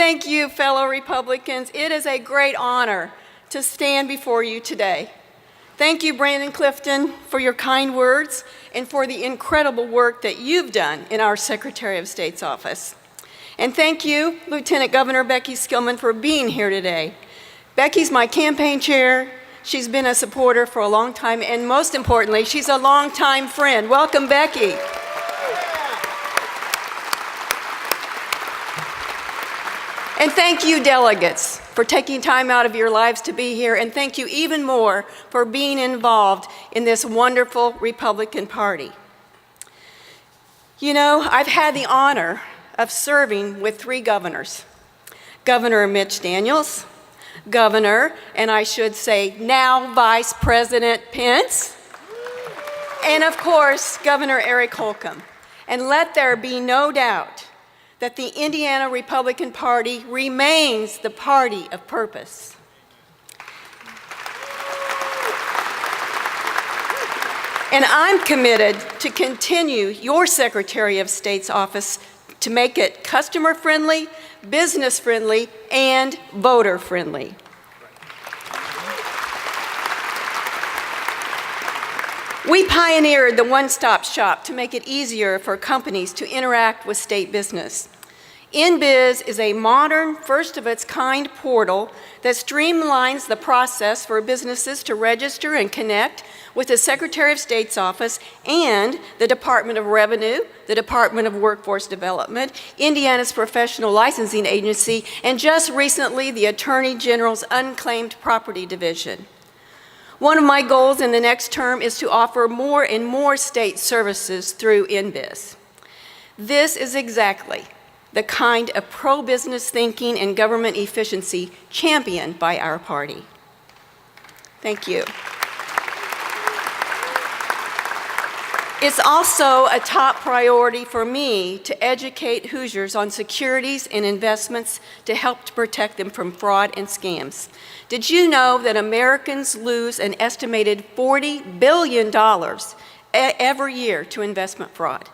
thank you, fellow Republicans. It is a great honor to stand before you today. Thank you, Brandon Clifton, for your kind words and for the incredible work that you've done in our Secretary of State's office. And thank you, Lieutenant Governor Becky Skillman, for being here today. Becky's my campaign chair. She's been a supporter for a long time, and most importantly, she's a longtime friend. Welcome, Becky. And thank you, delegates, for taking time out of your lives to be here, and thank you even more for being involved in this wonderful Republican Party. You know, I've had the honor of serving with 3 governors. Governor Mitch Daniels, Governor, and I should say now Vice President Pence, and of course, Governor Eric Holcomb. And let there be no doubt that the Indiana Republican Party remains the party of purpose. And I'm committed to continue your Secretary of State's office to make it customer-friendly, business-friendly, and voter-friendly. We pioneered the one-stop shop to make it easier for companies to interact with state business. InBiz is a modern, first-of-its-kind portal that streamlines the process for businesses to register and connect with the Secretary of State's office and the Department of Revenue, the Department of Workforce Development, Indiana's professional licensing agency, and just recently, the Attorney General's Unclaimed Property Division. One of my goals in the next term is to offer more and more state services through InBiz. This is exactly the kind of pro-business thinking and government efficiency championed by our party. Thank you. It's also a top priority for me to educate Hoosiers on securities and investments to help to protect them from fraud and scams. Did you know that Americans lose an estimated $40 billion every year to investment fraud?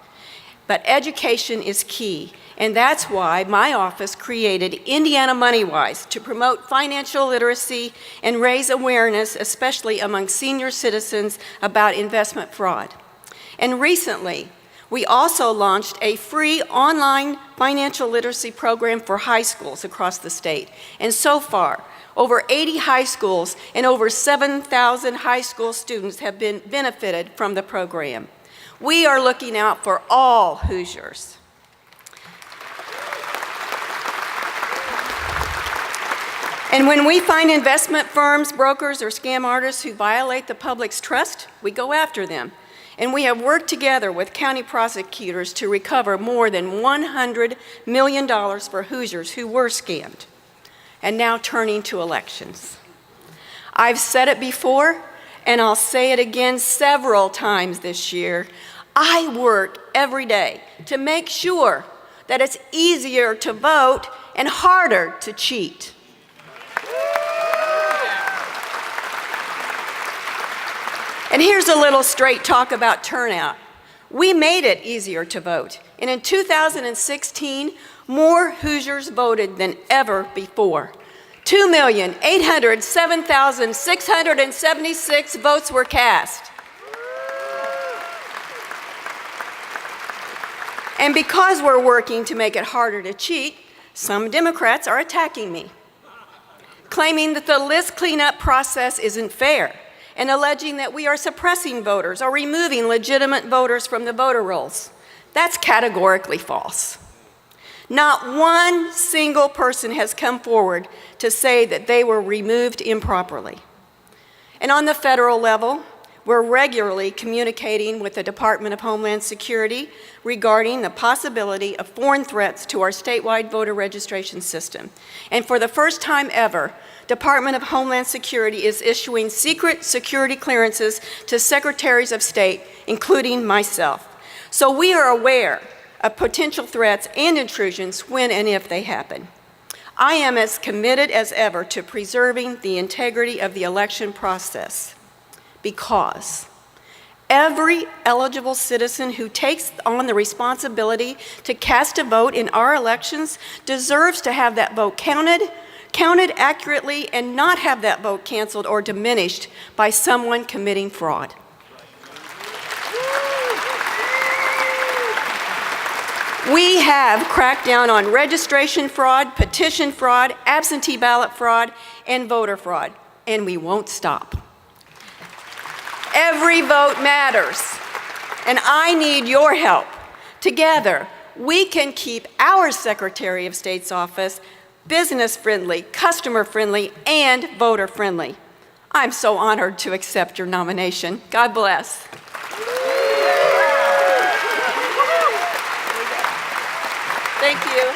But education is key, and that's why my office created Indiana MoneyWise to promote financial literacy and raise awareness, especially among senior citizens, about investment fraud. And recently, we also launched a free online financial literacy program for high schools across the state. And so far, over 80 high schools and over 7,000 high school students have been benefited from the program. We are looking out for all Hoosiers. And when we find investment firms, brokers, or scam artists who violate the public's trust, we go after them. And we have worked together with county prosecutors to recover more than $100 million for Hoosiers who were scammed. And now turning to elections. I've said it before, and I'll say it again several times this year. I work every day to make sure that it's easier to vote and harder to cheat. And here's a little straight talk about turnout. We made it easier to vote. And in 2016, more Hoosiers voted than ever before. 2,807,676 votes were cast. And because we're working to make it harder to cheat, some Democrats are attacking me, claiming that the list cleanup process isn't fair, and alleging that we are suppressing voters or removing legitimate voters from the voter rolls. That's categorically false. Not one single person has come forward to say that they were removed improperly. And on the federal level, we're regularly communicating with the Department of Homeland Security regarding the possibility of foreign threats to our statewide voter registration system. And for the first time ever, Department of Homeland Security is issuing secret security clearances to secretaries of state, including myself. So we are aware of potential threats and intrusions when and if they happen. I am as committed as ever to preserving the integrity of the election process because Every eligible citizen who takes on the responsibility to cast a vote in our elections deserves to have that vote counted accurately, and not have that vote canceled or diminished by someone committing fraud. We have cracked down on registration fraud, petition fraud, absentee ballot fraud, and voter fraud, and we won't stop. Every vote matters, and I need your help. Together, we can keep our Secretary of State's office business-friendly, customer-friendly, and voter-friendly. I'm so honored to accept your nomination. God bless. Thank you.